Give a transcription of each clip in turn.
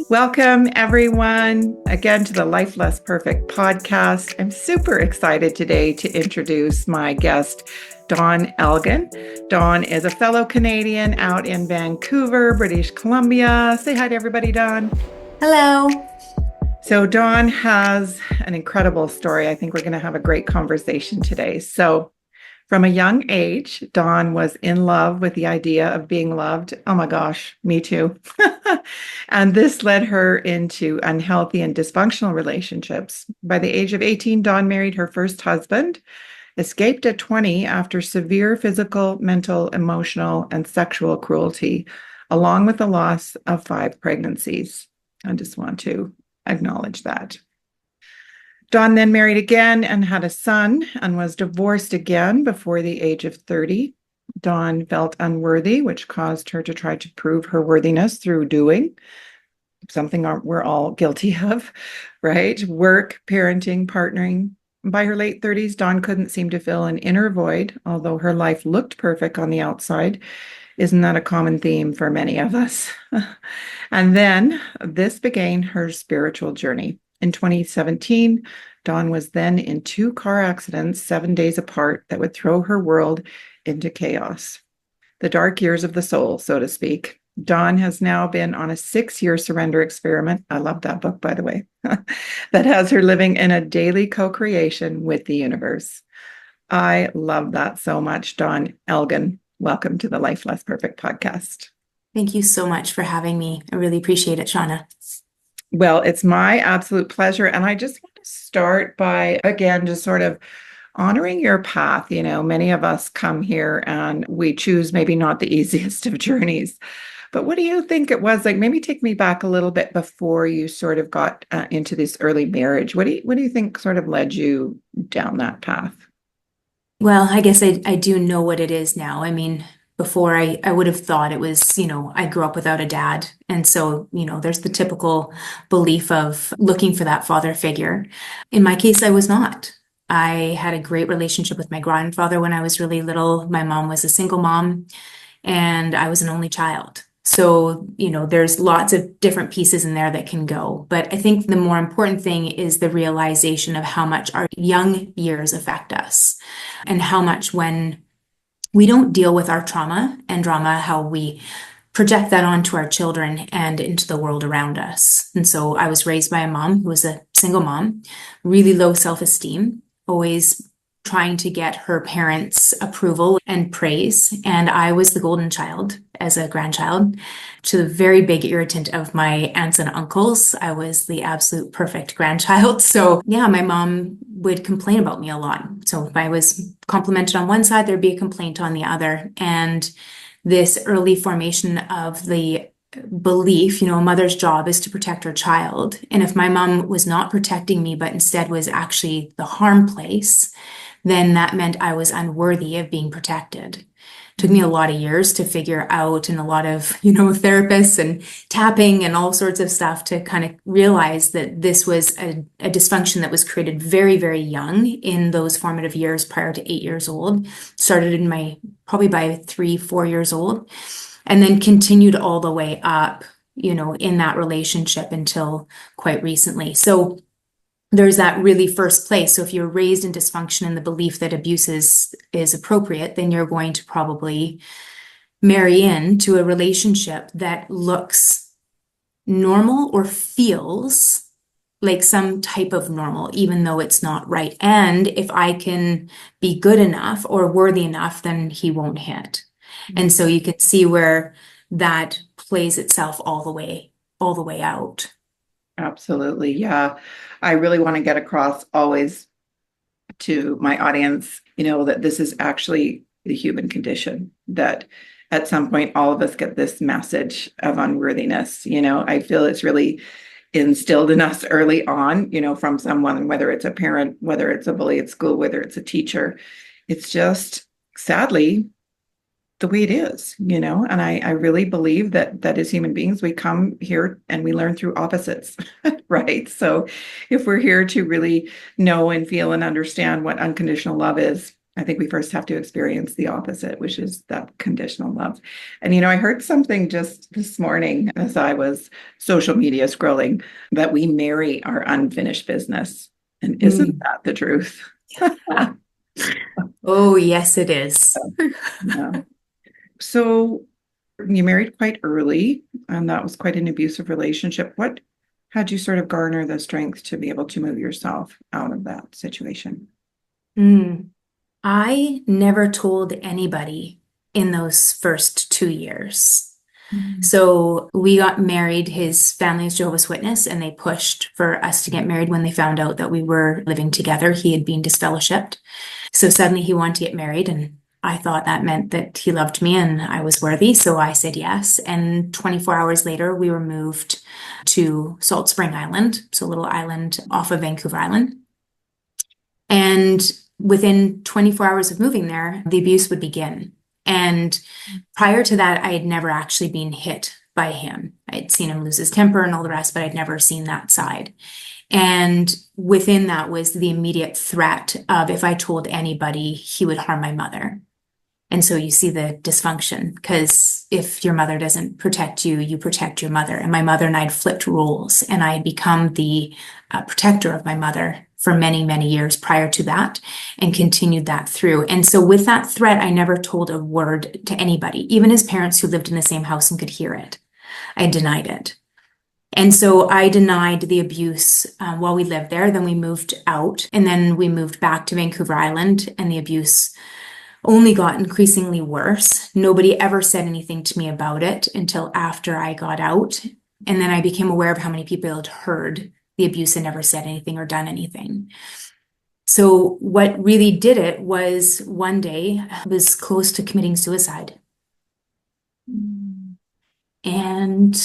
Welcome, everyone, again to the Life Less Perfect podcast. I'm super excited today to introduce my guest, Dawn Elgin. Dawn is a fellow Canadian out in Vancouver, British Columbia. Say hi to everybody, Dawn. Hello. So, Dawn has an incredible story. I think we're going to have a great conversation today. So, from a young age, Dawn was in love with the idea of being loved. Oh my gosh, me too. And this led her into unhealthy and dysfunctional relationships. By the age of 18, Dawn married her first husband, escaped at 20 after severe physical, mental, emotional, and sexual cruelty, along with the loss of 5 pregnancies. I just want to acknowledge that. Dawn then married again and had a son and was divorced again before the age of 30. Dawn felt unworthy, which caused her to try to prove her worthiness through doing something we're all guilty of, right? Work, parenting, partnering. By her late 30s, Dawn couldn't seem to fill an inner void, although her life looked perfect on the outside. Isn't that a common theme for many of us? And then this began her spiritual journey. In 2017, Dawn was then in 2 car accidents 7 days apart that would throw her world into chaos. The dark years of the soul, so to speak. Dawn has now been on a 6-year surrender experiment. I love that book, by the way, that has her living in a daily co-creation with the universe. I love that so much. Dawn Elgin, welcome to the Life Less Perfect podcast. Thank you so much for having me. I really appreciate it, Shauna. Well, it's my absolute pleasure. And I just want to start by, again, just sort of honoring your path. You know, many of us come here and we choose maybe not the easiest of journeys. But what do you think it was like? Maybe take me back a little bit before you sort of got into this early marriage. What do you think sort of led you down that path? Well, I guess I do know what it is now. I mean, before I would have thought it was, I grew up without a dad. And so, there's the typical belief of looking for that father figure. In my case, I was not. I had a great relationship with my grandfather when I was really little. My mom was a single mom, and I was an only child. So, there's lots of different pieces in there that can go. But I think the more important thing is the realization of how much our young years affect us and how much when we don't deal with our trauma and drama, how we project that onto our children and into the world around us. And so I was raised by a mom who was a single mom, really low self-esteem, always trying to get her parents' approval and praise. And I was the golden child as a grandchild, to the very big irritant of my aunts and uncles. I was the absolute perfect grandchild. So yeah, my mom would complain about me a lot. So if I was complimented on one side, there'd be a complaint on the other. And this early formation of the belief, a mother's job is to protect her child. And if my mom was not protecting me, but instead was actually the harm place, then that meant I was unworthy of being protected. Took me a lot of years to figure out, and a lot of, therapists and tapping and all sorts of stuff to kind of realize that this was a dysfunction that was created very, very young in those formative years prior to 8 years old. Started in probably by 3, 4 years old, and then continued all the way up, in that relationship until quite recently. So there's that really first place. So if you're raised in dysfunction and the belief that abuse is appropriate, then you're going to probably marry into a relationship that looks normal or feels like some type of normal, even though it's not right. And if I can be good enough or worthy enough, then he won't hit. And so you can see where that plays itself all the way out. Absolutely. Yeah. I really want to get across always to my audience, that this is actually the human condition, that at some point all of us get this message of unworthiness. I feel it's really instilled in us early on, from someone, whether it's a parent, whether it's a bully at school, whether it's a teacher. It's just sadly the way it is, and I really believe that as human beings, we come here and we learn through opposites, right? So if we're here to really know and feel and understand what unconditional love is, I think we first have to experience the opposite, which is that conditional love. And, I heard something just this morning as I was social media scrolling that we marry our unfinished business. And isn't Mm. that the truth? Oh, yes, it is. Yeah. So you married quite early, and that was quite an abusive relationship. What had you sort of garner the strength to be able to move yourself out of that situation? Mm. I never told anybody in those first 2 years. Mm. So we got married. His family is Jehovah's Witness, and they pushed for us to get married when they found out that we were living together. He had been disfellowshipped. So suddenly he wanted to get married, and I thought that meant that he loved me and I was worthy. So I said yes. And 24 hours later, we were moved to Salt Spring Island, so a little island off of Vancouver Island. And within 24 hours of moving there, the abuse would begin. And prior to that, I had never actually been hit by him. I'd seen him lose his temper and all the rest, but I'd never seen that side. And within that was the immediate threat of if I told anybody, he would harm my mother. And so you see the dysfunction because if your mother doesn't protect you, you protect your mother. And my mother and I had flipped roles, and I had become the protector of my mother for many, many years prior to that and continued that through. And so with that threat, I never told a word to anybody, even his parents who lived in the same house and could hear it. I denied it. And so I denied the abuse while we lived there. Then we moved out, and then we moved back to Vancouver Island, and the abuse only got increasingly worse. Nobody ever said anything to me about it until after I got out. And then I became aware of how many people had heard the abuse and never said anything or done anything. So what really did it was one day I was close to committing suicide. Mm. And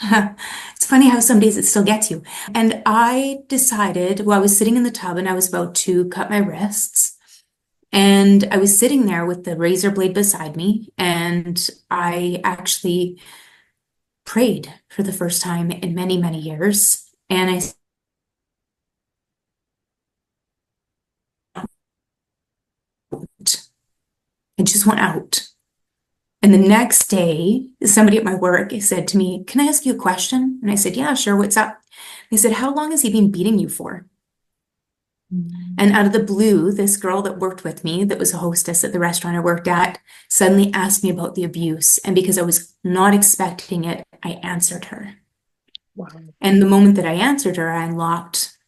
it's funny how some days it still gets you. And I decided, well, I was sitting in the tub and I was about to cut my wrists. And I was sitting there with the razor blade beside me, and I actually prayed for the first time in many, many years. And I just went out. And the next day, somebody at my work said to me, "Can I ask you a question?" And I said, "Yeah, sure. What's up?" They said, "How long has he been beating you for?" Mm. And out of the blue, this girl that worked with me, that was a hostess at the restaurant I worked at, suddenly asked me about the abuse. And because I was not expecting it, I answered her. Wow. And the moment that I answered her, I unlocked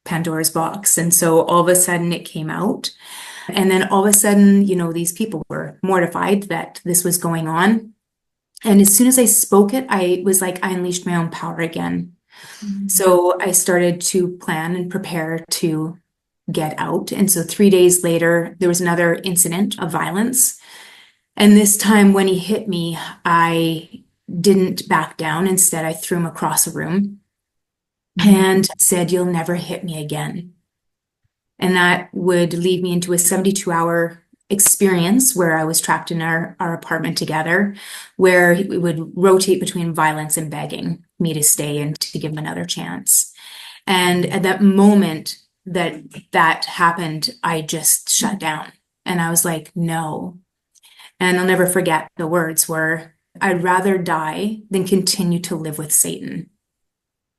Pandora's box. And so all of a sudden it came out. And then all of a sudden, these people were mortified that this was going on. And as soon as I spoke it, I was like, I unleashed my own power again. Mm. So I started to plan and prepare to get out. And so 3 days later, there was another incident of violence. And this time when he hit me, I didn't back down. Instead, I threw him across a room Mm. and said, "You'll never hit me again." And that would lead me into a 72-hour experience where I was trapped in our apartment together, where we would rotate between violence and begging me to stay and to give him another chance. And at that moment that that happened, I just shut down and I was like, no. And I'll never forget the words were, "I'd rather die than continue to live with Satan."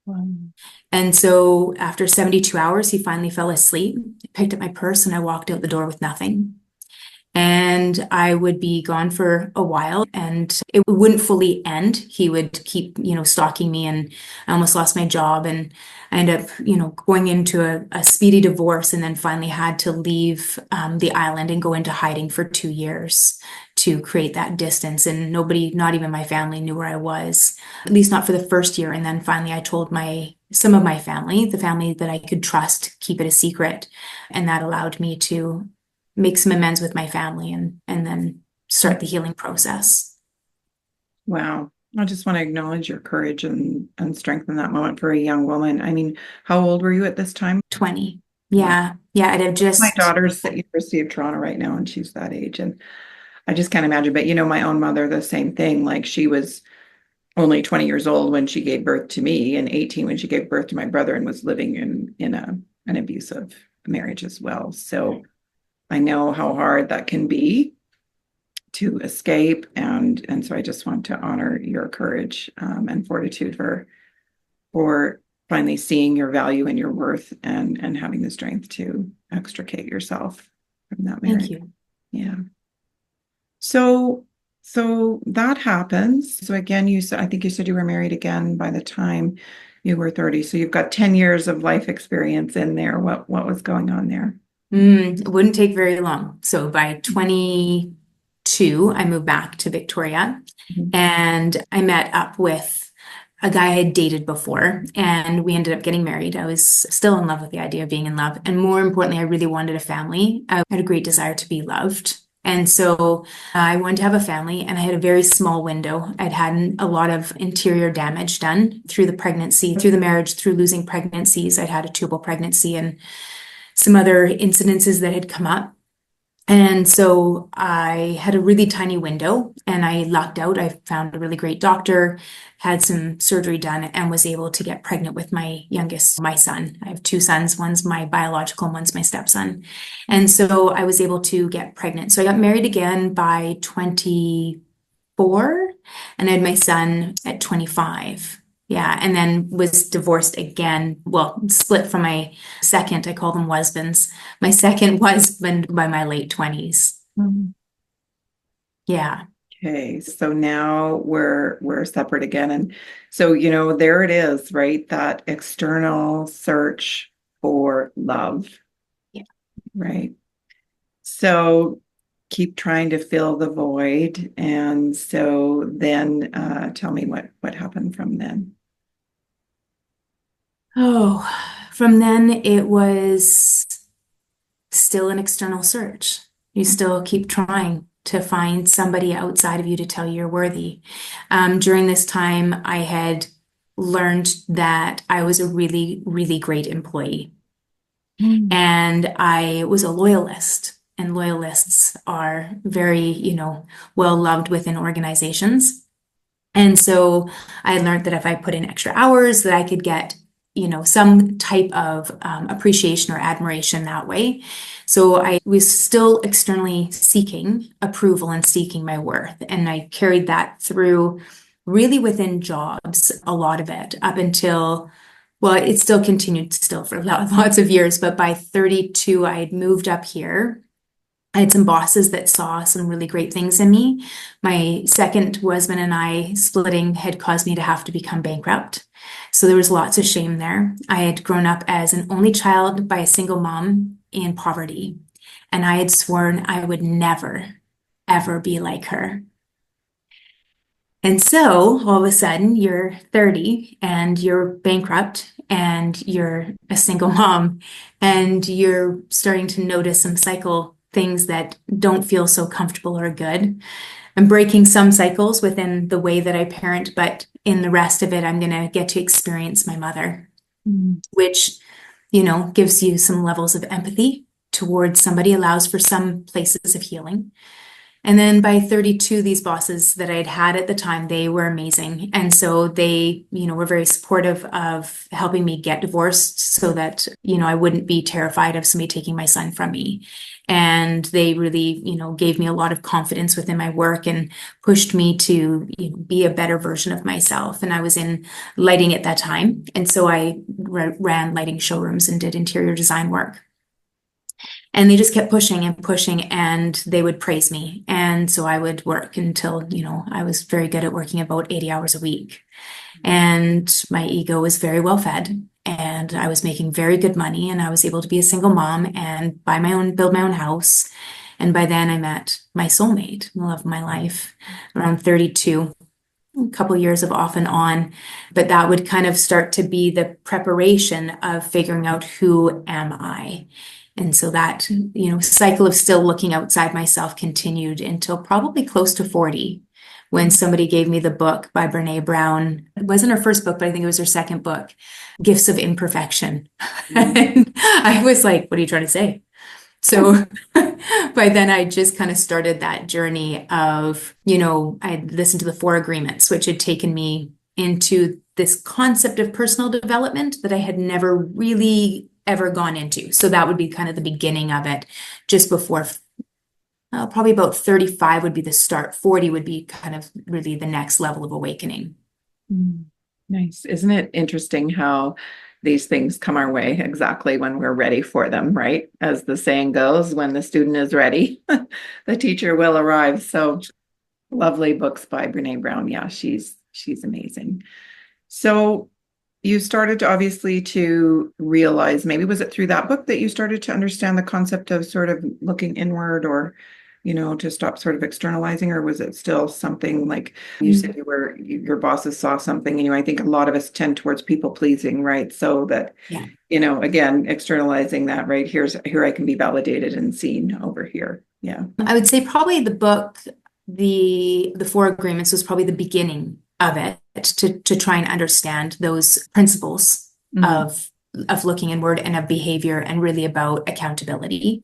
Wow. And so after 72 hours, he finally fell asleep. I picked up my purse and I walked out the door with nothing. And I would be gone for a while and it wouldn't fully end. He would keep, stalking me, and I almost lost my job, and I ended up, going into a speedy divorce, and then finally had to leave the island and go into hiding for 2 years to create that distance. And nobody, not even my family, knew where I was, at least not for the first year. And then finally I told some of my family, the family that I could trust, keep it a secret. And that allowed me to make some amends with my family and then start the healing process. Wow. I just want to acknowledge your courage and strength in that moment for a young woman. I mean, how old were you at this time? 20. Wow. Yeah. Yeah. I'd have My just, daughter's at University of Toronto right now, and she's that age. And I just can't imagine. But my own mother, the same thing. Like, she was only 20 years old when she gave birth to me, and 18 when she gave birth to my brother, and was living in an abusive marriage as well. So I know how hard that can be to escape. And so I just want to honor your courage and fortitude for finally seeing your value and your worth and having the strength to extricate yourself from that Thank marriage. you. Yeah. So so that happens. So again, you said I think you said you were married again by the time you were 30. So you've got 10 years of life experience in there. What was going on there? It wouldn't take very long. So by 22, I moved back to Victoria Mhm. and I met up with a guy I had dated before, and we ended up getting married. I was still in love with the idea of being in love. And more importantly, I really wanted a family. I had a great desire to be loved. And so I wanted to have a family, and I had a very small window. I'd had a lot of interior damage done through the pregnancy, through the marriage, through losing pregnancies. I'd had a tubal pregnancy and some other incidences that had come up. And so I had a really tiny window and I lucked out. I found a really great doctor, had some surgery done, and was able to get pregnant with my youngest, my son. I have two sons. One's my biological and one's my stepson. And so I was able to get pregnant. So I got married again by 24 and I had my son at 25. Yeah, and then was divorced again. Well, split from my second, I call them husbands. My second husband by my late 20s. Mhm. Yeah. Okay, so now we're separate again. And so, there it is, right? That external search for love, Yeah. right? So keep trying to fill the void. And so then tell me what happened from then. Oh, from then it was still an external search. You still keep trying to find somebody outside of you to tell you you're worthy. During this time, I had learned that I was a really, really great employee. Mm. And I was a loyalist. And loyalists are very, well loved within organizations. And so I learned that if I put in extra hours, that I could get, some type of appreciation or admiration that way. So I was still externally seeking approval and seeking my worth. And I carried that through really within jobs, a lot of it up until, well, it still continued still for lots of years. But by 32, I had moved up here. I had some bosses that saw some really great things in me. My second husband and I splitting had caused me to have to become bankrupt. So there was lots of shame there. I had grown up as an only child by a single mom in poverty, and I had sworn I would never, ever be like her. And so all of a sudden, you're 30 and you're bankrupt and you're a single mom and you're starting to notice some cycle things that don't feel so comfortable or good. I'm breaking some cycles within the way that I parent, but in the rest of it, I'm going to get to experience my mother, Mm. which, gives you some levels of empathy towards somebody, allows for some places of healing. And then by 32, these bosses that I'd had at the time, they were amazing. And so they, were very supportive of helping me get divorced so that, I wouldn't be terrified of somebody taking my son from me. And they really, gave me a lot of confidence within my work and pushed me to, be a better version of myself. And I was in lighting at that time. And so I ran lighting showrooms and did interior design work. And they just kept pushing and pushing, and they would praise me. And so I would work until, I was very good at working about 80 hours a week. And my ego was very well fed. And I was making very good money, and I was able to be a single mom and build my own house. And by then I met my soulmate, the love of my life, around 32, a couple of years of off and on. But that would kind of start to be the preparation of figuring out who am I. And so that, cycle of still looking outside myself continued until probably close to 40, when somebody gave me the book by Brene Brown. It wasn't her first book, but I think it was her second book, Gifts of Imperfection. And I was like, what are you trying to say? So by then I just kind of started that journey of, I had listened to the Four Agreements, which had taken me into this concept of personal development that I had never really ever gone into. So that would be kind of the beginning of it, just before probably about 35 would be the start. 40 would be kind of really the next level of awakening. Nice. Isn't it interesting how these things come our way exactly when we're ready for them, right? As the saying goes, when the student is ready, the teacher will arrive. So lovely books by Brene Brown. Yeah, she's amazing. So you started to obviously to realize, maybe was it through that book that you started to understand the concept of sort of looking inward, or to stop sort of externalizing, or was it still something like you said your bosses saw something in you? I think a lot of us tend towards people pleasing, right? So that, Yeah. Again, externalizing that, right? Here I can be validated and seen over here. Yeah. I would say probably the book, the Four Agreements, was probably the beginning of it, to try and understand those principles of looking inward and of behavior, and really about accountability.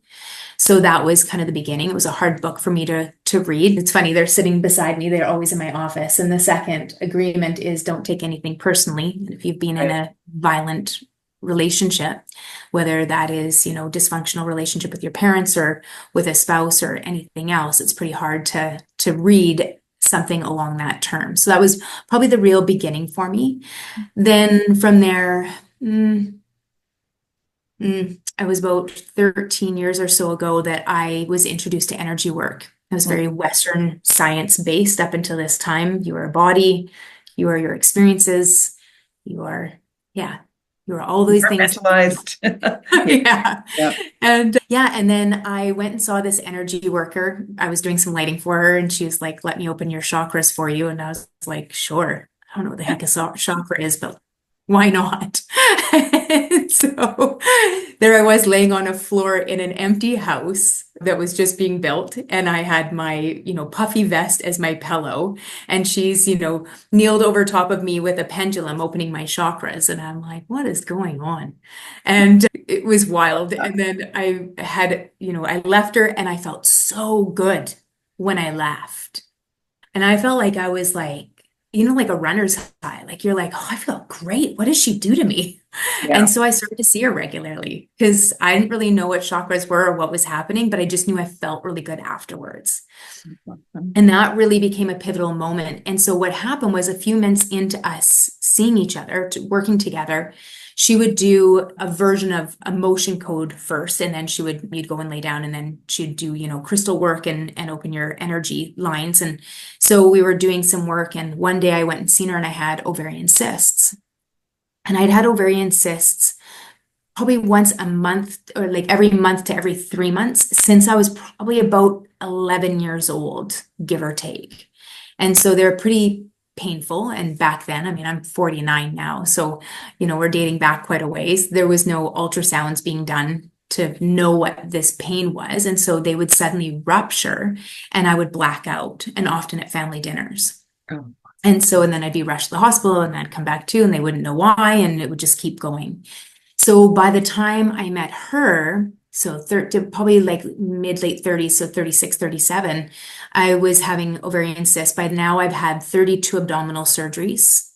So that was kind of the beginning. It was a hard book for me to read. It's funny, they're sitting beside me. They're always in my office. And the second agreement is don't take anything personally. And if you've been in a violent relationship, whether that is, dysfunctional relationship with your parents or with a spouse or anything else, it's pretty hard to read something along that term. So that was probably the real beginning for me. Then from there, I was about 13 years or so ago that I was introduced to energy work. It was very Western science based up until this time. You are a body, you are your experiences, you are all these things. Mentalized. Yeah. Yeah. And then I went and saw this energy worker. I was doing some lighting for her, and she was like, let me open your chakras for you. And I was like, sure. I don't know what the heck a chakra is, but why not? So there I was, laying on a floor in an empty house that was just being built. And I had my, puffy vest as my pillow. And she's, kneeled over top of me with a pendulum opening my chakras. And I'm like, what is going on? And it was wild. And then I left her, and I felt so good when I left. And I felt like I was like, like a runner's high. Like you're like, oh, I feel great. What does she do to me? Yeah. And so I started to see her regularly, because I didn't really know what chakras were or what was happening, but I just knew I felt really good afterwards. And that really became a pivotal moment. And so what happened was, a few months into us seeing each other, working together, she would do a version of a motion code first, and then you'd go and lay down, and then she'd do, crystal work and open your energy lines. And so we were doing some work, and one day I went and seen her, and I had ovarian cysts. And I'd had ovarian cysts probably once a month, or like every month to every 3 months, since I was probably about 11 years old, give or take. And so they're pretty painful. And back then, I mean, I'm 49 now. So, we're dating back quite a ways. There was no ultrasounds being done to know what this pain was. And so they would suddenly rupture, and I would black out, and often at family dinners. Oh. And then I'd be rushed to the hospital, and I'd come back too, and they wouldn't know why. And it would just keep going. So by the time I met her, so probably like late 30s, so 36, 37, I was having ovarian cysts. By now I've had 32 abdominal surgeries.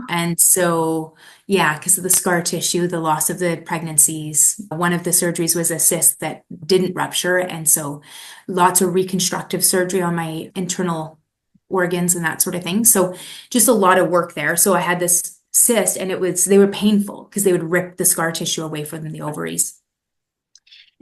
And so, yeah, because of the scar tissue, the loss of the pregnancies, one of the surgeries was a cyst that didn't rupture. And so lots of reconstructive surgery on my internal organs and that sort of thing. So just a lot of work there. So I had this cyst, and they were painful because they would rip the scar tissue away from the ovaries.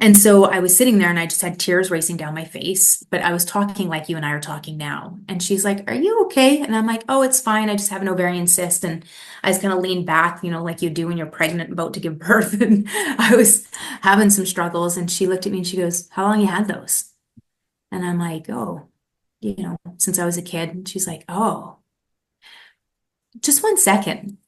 And so I was sitting there, and I just had tears racing down my face, but I was talking like you and I are talking now. And she's like, are you okay? And I'm like, oh, it's fine. I just have an ovarian cyst. And I just kind of leaned back, like you do when you're pregnant, about to give birth. And I was having some struggles. And she looked at me, and she goes, how long you had those? And I'm like, oh, since I was a kid. And she's like, oh, just 1 second.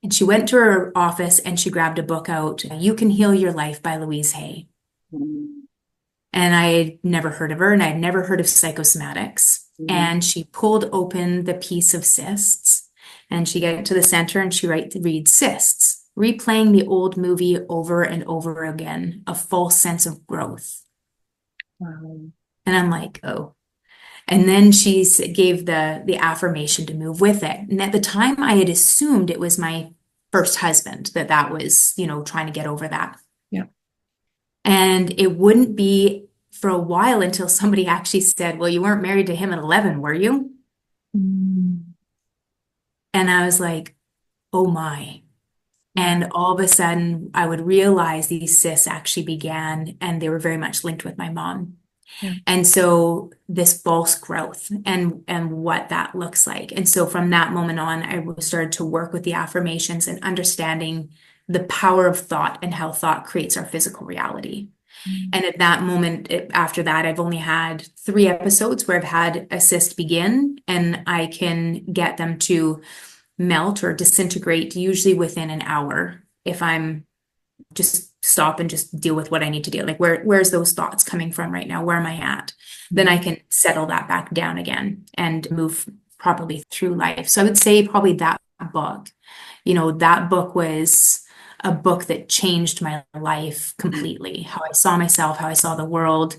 And she went to her office, and she grabbed a book out, You Can Heal Your Life by Louise Hay. And I had never heard of her, and I had never heard of psychosomatics. And she pulled open the piece of cysts, and she got to the center, and she reads cysts, replaying the old movie over and over again, a false sense of growth. And I'm like, oh. And then gave the affirmation to move with it. And at the time, I had assumed it was my first husband that was, trying to get over that. Yeah. And it wouldn't be for a while until somebody actually said, well, you weren't married to him at 11, were you? Mm. And I was like, oh my. Yeah. And all of a sudden, I would realize these cysts actually began, and they were very much linked with my mom. Yeah. And so this false growth and what that looks like. And so from that moment on, I started to work with the affirmations and understanding the power of thought and how thought creates our physical reality. Mm. And at that moment, after that, I've only had 3 episodes where I've had a cyst begin, and I can get them to melt or disintegrate usually within an hour if I'm just stop and just deal with what I need to do. Like where's those thoughts coming from right now? Where am I at? Then I can settle that back down again and move properly through life. So I would say probably that book, that book was a book that changed my life completely. How I saw myself, how I saw the world.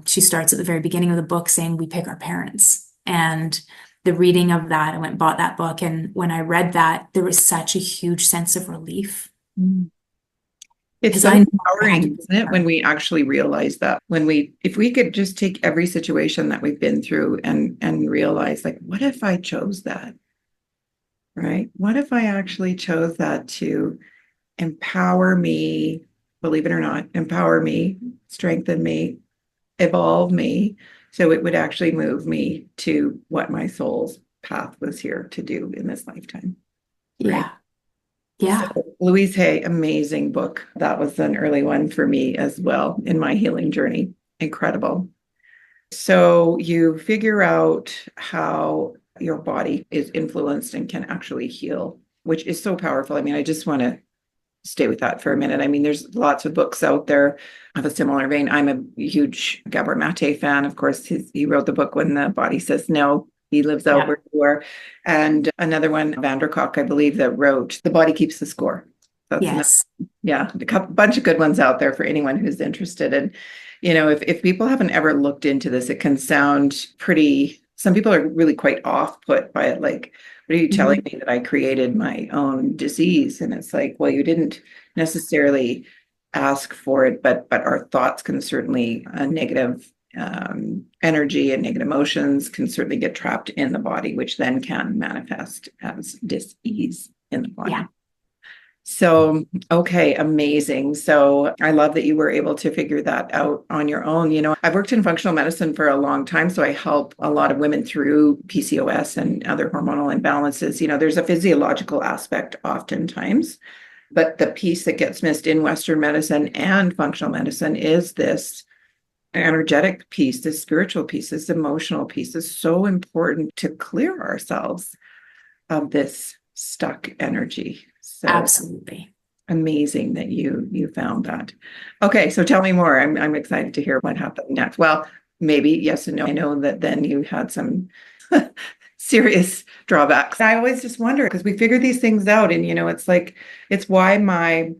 She starts at the very beginning of the book saying we pick our parents. And the reading of that, I went and bought that book. And when I read that, there was such a huge sense of relief. Mm. It's Because so I know I had to empowering, isn't it, when we actually realize that if we could just take every situation that we've been through and realize, like, what if I chose that? Right? What if I actually chose that to empower me, believe it or not, empower me, strengthen me, evolve me, so it would actually move me to what my soul's path was here to do in this lifetime. Right? Yeah. Yeah. So Louise Hay, amazing book. That was an early one for me as well in my healing journey. Incredible. So you figure out how your body is influenced and can actually heal, which is so powerful. I mean, I just want to stay with that for a minute. I mean, there's lots of books out there of a similar vein. I'm a huge Gabor Mate fan. Of course, he wrote the book When the Body Says No. He lives out Yeah. where you are. And another one, Vanderkok, I believe, that wrote The Body Keeps the Score. That's another, Yes. yeah, bunch of good ones out there for anyone who's interested. And, if people haven't ever looked into this, it can sound pretty, some people are really quite off put by it. Like, what are you telling me that I created my own disease? And it's like, well, you didn't necessarily ask for it, but our thoughts can certainly, negative energy and negative emotions can certainly get trapped in the body, which then can manifest as dis-ease in the body. Yeah. So, okay, amazing. So I love that you were able to figure that out on your own. I've worked in functional medicine for a long time, so I help a lot of women through PCOS and other hormonal imbalances. There's a physiological aspect oftentimes, but the piece that gets missed in Western medicine and functional medicine is this energetic piece, this spiritual piece, this emotional piece is so important to clear ourselves of this stuck energy. So Absolutely. amazing that you found that. Okay, so tell me more. I'm excited to hear what happened next. Well, maybe yes and no. I know that then you had some serious drawbacks. I always just wonder because we figure these things out, and it's like it's why my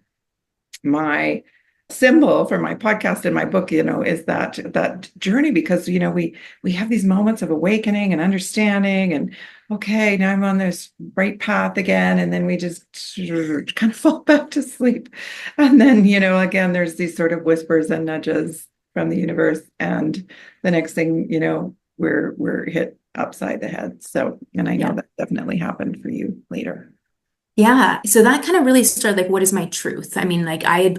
symbol for my podcast and my book, is that journey, because we have these moments of awakening and understanding, and okay, now I'm on this right path again, and then we just kind of fall back to sleep, and then again there's these sort of whispers and nudges from the universe, and the next thing we're hit upside the head. So, and I know that definitely happened for you later. Yeah. So that kind of really started like, what is my truth? I mean, like I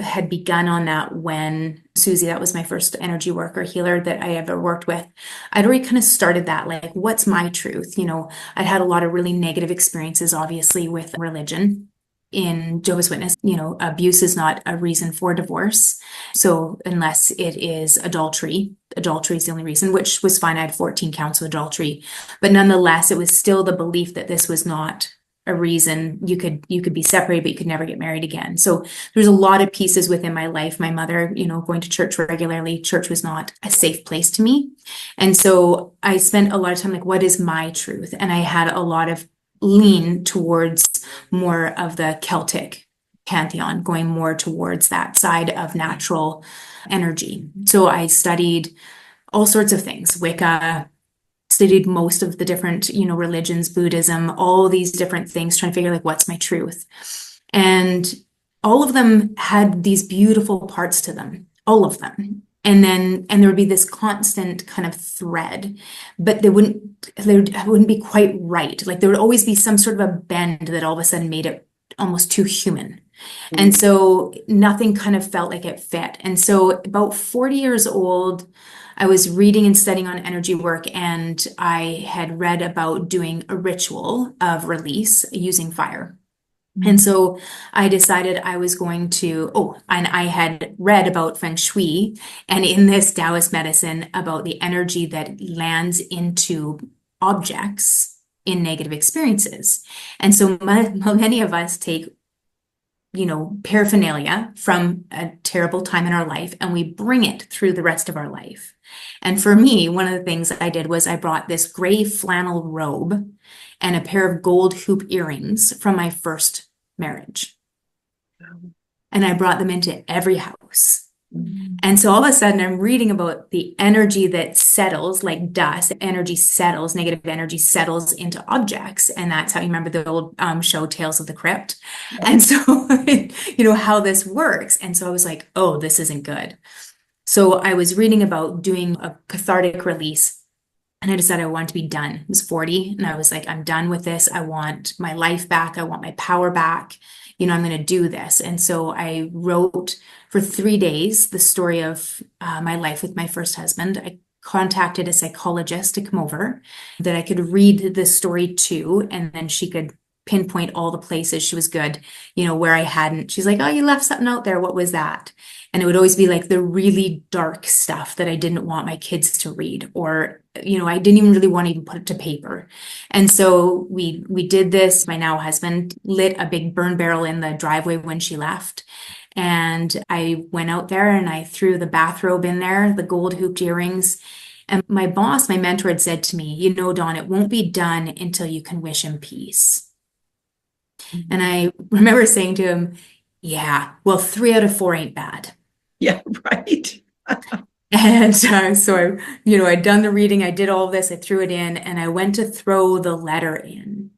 had begun on that when Susie, that was my first energy worker healer that I ever worked with. I'd already kind of started that, like, what's my truth? I'd had a lot of really negative experiences, obviously, with religion. In Jehovah's Witness, abuse is not a reason for divorce. So unless it is adultery is the only reason, which was fine. I had 14 counts of adultery, but nonetheless, it was still the belief that this was not a reason you could be separated, but you could never get married again. So there's a lot of pieces within my life. My mother, going to church regularly, church was not a safe place to me. And so I spent a lot of time like, what is my truth? And I had a lot of lean towards more of the Celtic pantheon, going more towards that side of natural energy. So I studied all sorts of things, Wicca, studied most of the different, religions, Buddhism, all these different things, trying to figure like, what's my truth? And all of them had these beautiful parts to them, all of them. And there would be this constant kind of thread, but they wouldn't be quite right. Like there would always be some sort of a bend that all of a sudden made it almost too human. And so nothing kind of felt like it fit. And so about 40 years old, I was reading and studying on energy work, and I had read about doing a ritual of release using fire. And so I decided I was going to, and I had read about Feng Shui and in this Taoist medicine about the energy that lands into objects in negative experiences. And so many of us take paraphernalia from a terrible time in our life and we bring it through the rest of our life. And for me, one of the things I did was I brought this gray flannel robe and a pair of gold hoop earrings from my first marriage. And I brought them into every house. And so all of a sudden I'm reading about the energy that settles like dust, energy settles, negative energy settles into objects. And that's how you remember the old show Tales of the Crypt. And so, how this works. And so I was like, oh, this isn't good. So I was reading about doing a cathartic release and I decided I wanted to be done. I was 40 and I was like, I'm done with this. I want my life back. I want my power back. I'm going to do this. And so I wrote for 3 days the story of my life with my first husband. I contacted a psychologist to come over that I could read the story to, and then she could pinpoint all the places she was good, where I hadn't. She's like, oh, you left something out there. What was that? And it would always be like the really dark stuff that I didn't want my kids to read, or, I didn't even really want to even put it to paper. And so we did this. My now husband lit a big burn barrel in the driveway when she left. And I went out there and I threw the bathrobe in there, the gold hooped earrings. And my boss, my mentor, had said to me, Dawn, it won't be done until you can wish him peace. And I remember saying to him, yeah, well, 3 out of 4 ain't bad. Yeah, right. And so, I'd done the reading, I did all of this, I threw it in, and I went to throw the letter in.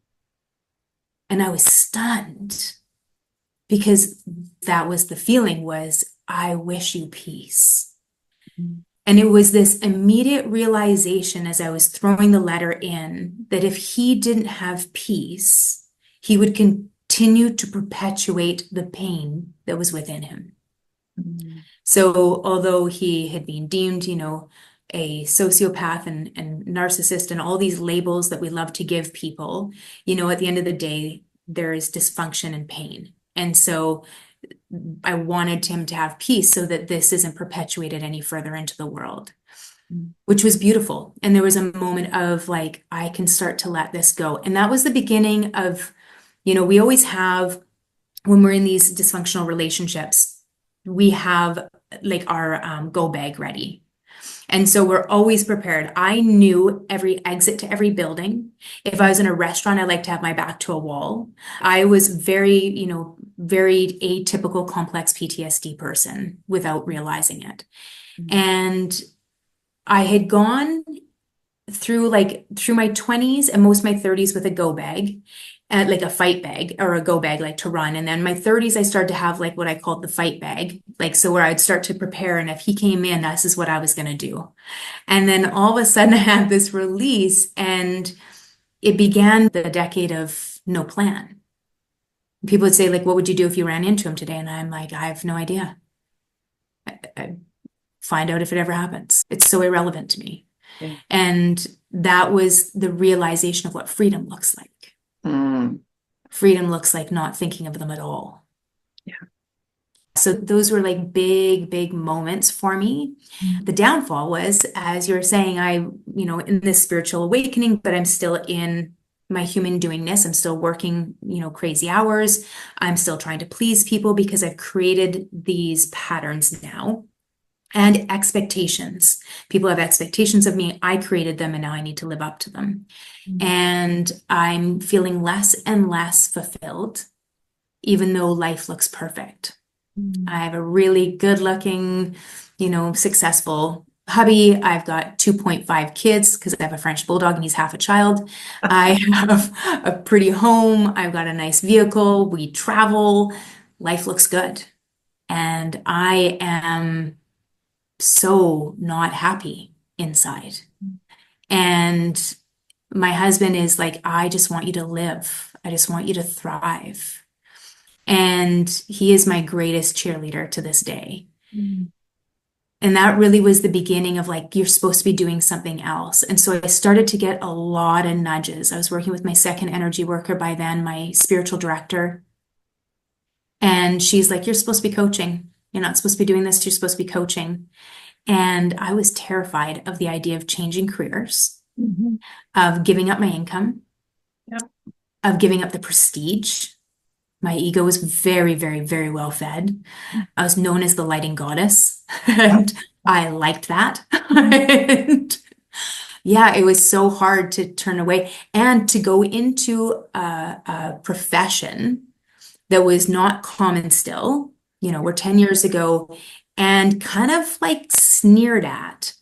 And I was stunned because that was the feeling was, I wish you peace. And it was this immediate realization as I was throwing the letter in that if he didn't have peace, he would continue to perpetuate the pain that was within him. So although he had been deemed, a sociopath and narcissist and all these labels that we love to give people, at the end of the day, there is dysfunction and pain. And so I wanted him to have peace so that this isn't perpetuated any further into the world, which was beautiful. And there was a moment of like, I can start to let this go. And that was the beginning of, we always have, when we're in these dysfunctional relationships, we have like our go bag ready. And so we're always prepared. I knew every exit to every building. If I was in a restaurant, I like to have my back to a wall. I was very, very atypical complex PTSD person without realizing it. And I had gone through my 20s and most of my 30s with a go bag. Like a fight bag or a go bag, like to run. And then my 30s, I started to have like what I called the fight bag, like so where I'd start to prepare. And if he came in, this is what I was going to do. And then all of a sudden I had this release and it began the decade of no plan. People would say like, what would you do if you ran into him today? And I'm like, I have no idea. I find out if it ever happens. It's so irrelevant to me. Yeah. And that was the realization of what freedom looks like. Freedom looks like not thinking of them at all. Yeah. So those were like big, big moments for me. The downfall was, as you're saying, in this spiritual awakening, but I'm still in my human doingness. I'm still working, crazy hours. I'm still trying to please people because I've created these patterns now. And expectations. People have expectations of me. I created them and now I need to live up to them. And I'm feeling less and less fulfilled, even though life looks perfect. I have a really good looking, successful hubby. I've got 2.5 kids because I have a French bulldog and he's half a child. I have a pretty home. I've got a nice vehicle. We travel. Life looks good. And I am so not happy inside. And my husband is like, I just want you to live. I just want you to thrive. And he is my greatest cheerleader to this day. Mm. And that really was the beginning of like, you're supposed to be doing something else. And so I started to get a lot of nudges. I was working with my second energy worker by then, my spiritual director. And she's like, you're supposed to be coaching. You're not supposed to be doing this. You're supposed to be coaching. And I was terrified of the idea of changing careers, Mhm. of giving up my income, Yeah. of giving up the prestige. My ego was very, very, very well fed. I was known as the lighting goddess, and I liked that. And yeah, it was so hard to turn away and to go into a profession that was not common still. We're 10 years ago and kind of like sneered at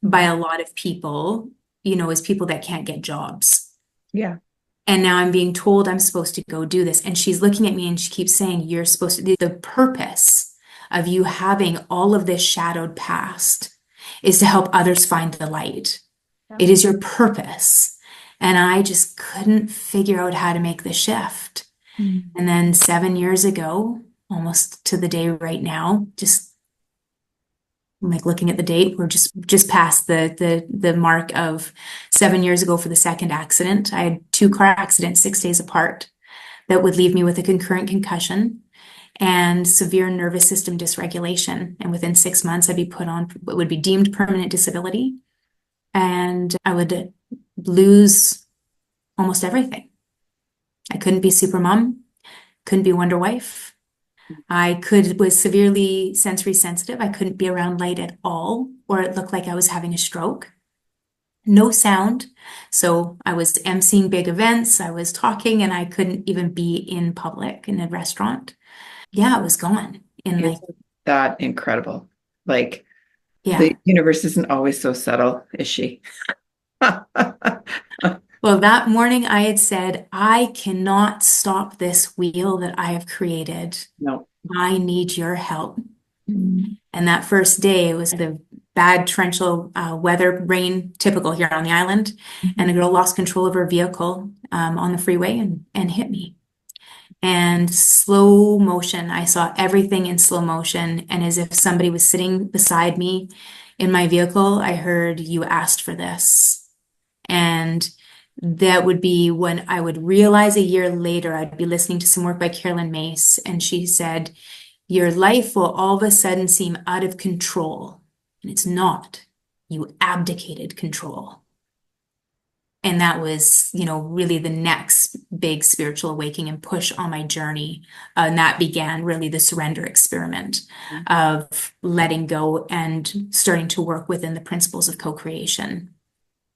by a lot of people, as people that can't get jobs. Yeah. And now I'm being told I'm supposed to go do this. And she's looking at me and she keeps saying, you're supposed to do the purpose of you having all of this shadowed past is to help others find the light. Yeah. It is your purpose. And I just couldn't figure out how to make the shift. Mm. And then 7 years ago, almost to the day right now, just like looking at the date, we're just past the mark of 7 years ago for the second accident. I had two car accidents 6 days apart that would leave me with a concurrent concussion and severe nervous system dysregulation. And within 6 months, I'd be put on what would be deemed permanent disability, and I would lose almost everything. I couldn't be super mom, couldn't be wonder wife. Was severely sensory sensitive. I couldn't be around light at all, or it looked like I was having a stroke. No sound. So I was emceeing big events, I was talking, and I couldn't even be in public in a restaurant. Yeah, it was gone in like, Isn't that incredible? Like yeah. the universe isn't always so subtle, is she? Well, that morning I had said, I cannot stop this wheel that I have created. No. I need your help. Mm. And that first day, it was the bad torrential weather, rain, typical here on the island. And a girl lost control of her vehicle on the freeway and hit me. And slow motion, I saw everything in slow motion. And as if somebody was sitting beside me in my vehicle, I heard, you asked for this. And that would be when I would realize a year later, I'd be listening to some work by Carolyn Mace, and she said, your life will all of a sudden seem out of control. And it's not. You abdicated control. And that was, really the next big spiritual awakening and push on my journey. And that began really the surrender experiment of letting go and starting to work within the principles of co-creation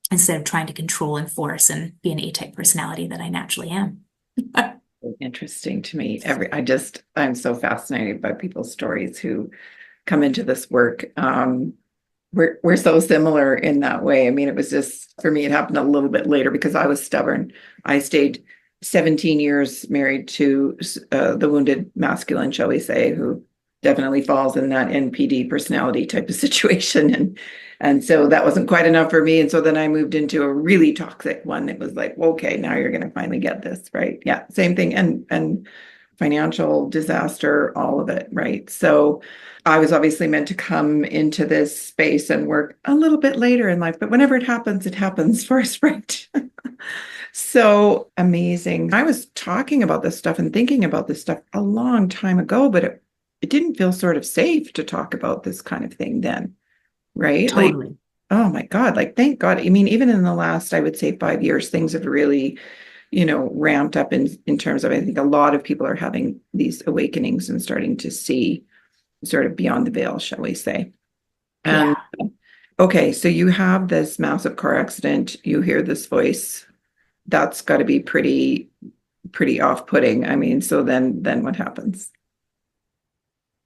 instead of trying to control and force and be an A-type personality that I naturally am. Interesting to me. I'm so fascinated by people's stories who come into this work. We're so similar in that way. I mean, it was just, for me, it happened a little bit later because I was stubborn. I stayed 17 years married to the wounded masculine, shall we say, who definitely falls in that NPD personality type of situation. And so that wasn't quite enough for me. And so then I moved into a really toxic one. It was like, okay, now you're going to finally get this, right? Yeah, same thing. And financial disaster, all of it, right? So I was obviously meant to come into this space and work a little bit later in life, but whenever it happens first, right? So amazing. I was talking about this stuff and thinking about this stuff a long time ago, but it didn't feel sort of safe to talk about this kind of thing then, right? Like, Totally. oh my God, like, thank God. I mean, even in the last, I would say 5 years, things have really, ramped up in terms of, I think a lot of people are having these awakenings and starting to see sort of beyond the veil, shall we say. And Yeah. okay, so you have this massive car accident, you hear this voice. That's got to be pretty off-putting. I mean, so then what happens?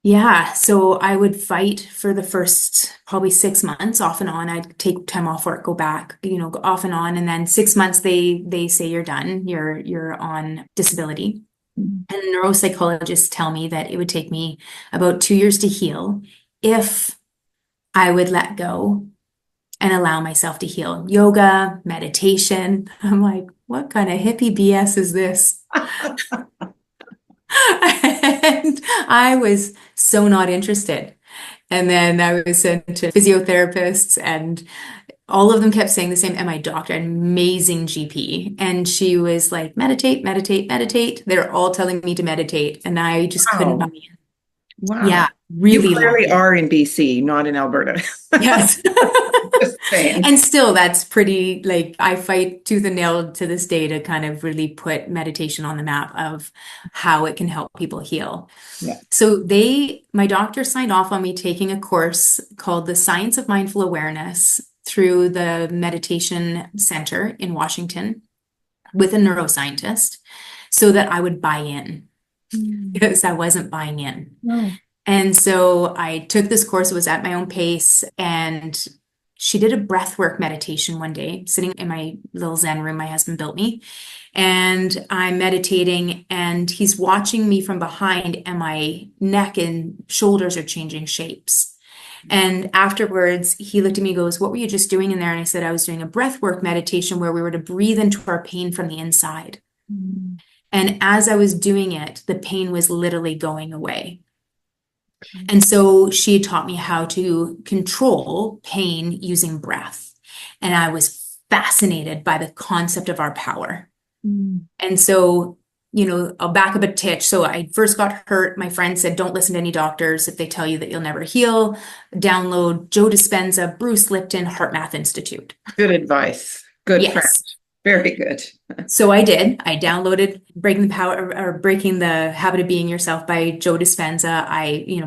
Yeah, so I would fight for the first probably 6 months off and on. I'd take time off work, go back, go off and on, and then 6 months they say you're done, you're on disability. Mm. And neuropsychologists tell me that it would take me about 2 years to heal if I would let go and allow myself to heal. Yoga, meditation. I'm like, what kind of hippie BS is this? And I was so not interested. And then I was sent to physiotherapists, and all of them kept saying the same. And my doctor, an amazing GP, and she was like, meditate, meditate, meditate. They're all telling me to meditate, and I just couldn't buy Wow. in. Wow. Yeah, You really clearly lacking. are in BC, not in Alberta. Yes. Just saying. And still, that's pretty, like, I fight tooth and nail to this day to kind of really put meditation on the map of how it can help people heal. Yeah. So my doctor signed off on me taking a course called the Science of Mindful Awareness through the Meditation Center in Washington with a neuroscientist so that I would buy in Mm. because I wasn't buying in. No. And so I took this course, it was at my own pace, and she did a breathwork meditation one day, sitting in my little Zen room my husband built me. And I'm meditating, and he's watching me from behind, and my neck and shoulders are changing shapes. And afterwards, he looked at me and goes, "What were you just doing in there?" And I said, "I was doing a breathwork meditation where we were to breathe into our pain from the inside." Mm. And as I was doing it, the pain was literally going away. And so she taught me how to control pain using breath. And I was fascinated by the concept of our power. Mm. And so, I'll back up a titch. So I first got hurt. My friend said, don't listen to any doctors. If they tell you that you'll never heal, download Joe Dispenza, Bruce Lipton, Heart Math Institute. Good advice. Good friend. Yes. Very good. So I did. I downloaded Breaking the Power or Breaking the Habit of Being Yourself by Joe Dispenza.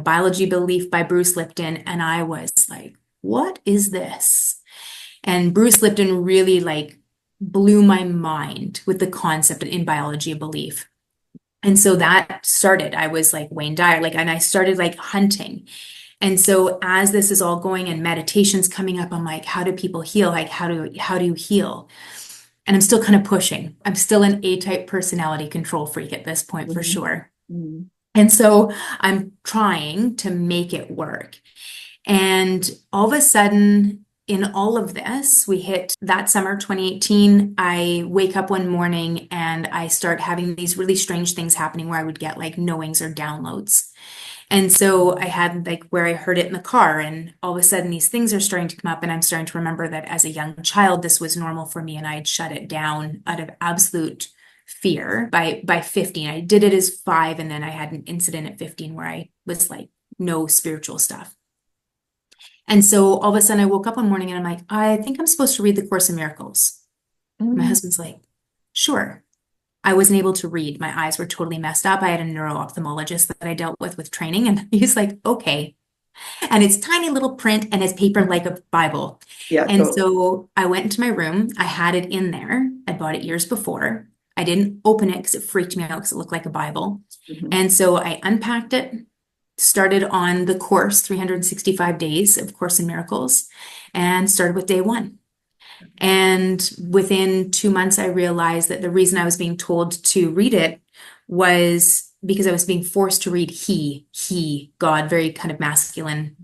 Biology Belief by Bruce Lipton. And I was like, what is this? And Bruce Lipton really like blew my mind with the concept in biology of belief. And so that started. I was like Wayne Dyer, and I started like hunting. And so as this is all going and meditation's coming up, I'm like, how do people heal? Like, how do you heal? And I'm still kind of pushing. I'm still an A-type personality control freak at this point for sure. Mm. And so I'm trying to make it work. And all of a sudden, in all of this, we hit that summer 2018. I wake up one morning and I start having these really strange things happening where I would get like knowings or downloads. And so I had like where I heard it in the car, and all of a sudden these things are starting to come up, and I'm starting to remember that as a young child, this was normal for me, and I had shut it down out of absolute fear by 15. I did it as 5, and then I had an incident at 15 where I was like, no spiritual stuff. And so all of a sudden I woke up one morning and I'm like, I think I'm supposed to read the Course in Miracles. My Mm. husband's like, sure. I wasn't able to read. My eyes were totally messed up. I had a neuro-ophthalmologist that I dealt with training, and he's like, okay. And it's tiny little print and it's paper like a Bible. Yeah, And totally. so I went into my room. I had it in there. I bought it years before. I didn't open it because it freaked me out because it looked like a Bible. Mhm. And so I unpacked it, started on the course, 365 days of Course in Miracles, and started with day 1. And within 2 months, I realized that the reason I was being told to read it was because I was being forced to read he, God, very kind of masculine